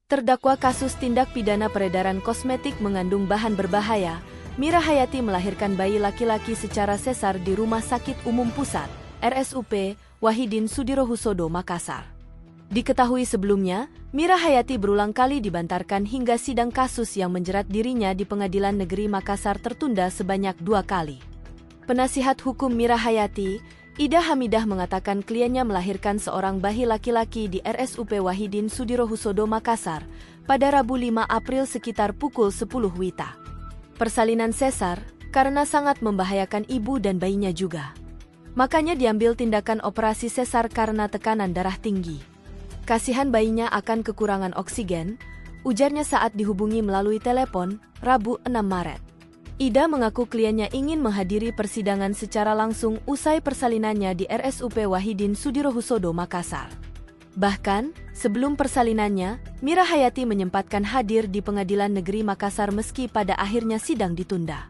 Terdakwa kasus tindak pidana peredaran kosmetik mengandung bahan berbahaya, Mira Hayati melahirkan bayi laki-laki secara sesar di Rumah Sakit Umum Pusat, RSUP, Wahidin Sudirohusodo, Makassar. Diketahui sebelumnya, Mira Hayati berulang kali dibantarkan hingga sidang kasus yang menjerat dirinya di Pengadilan Negeri Makassar tertunda sebanyak 2 kali. Penasihat hukum Mira Hayati, Ida Hamidah, mengatakan kliennya melahirkan seorang bayi laki-laki di RSUP Wahidin Sudirohusodo, Makassar, pada Rabu 5 April sekitar pukul 10 WITA. Persalinan sesar, karena sangat membahayakan ibu dan bayinya juga. Makanya diambil tindakan operasi sesar karena tekanan darah tinggi. Kasihan bayinya akan kekurangan oksigen, ujarnya saat dihubungi melalui telepon, Rabu 6 Maret. Ida mengaku kliennya ingin menghadiri persidangan secara langsung usai persalinannya di RSUP Wahidin Sudirohusodo, Makassar. Bahkan, sebelum persalinannya, Mira Hayati menyempatkan hadir di Pengadilan Negeri Makassar meski pada akhirnya sidang ditunda.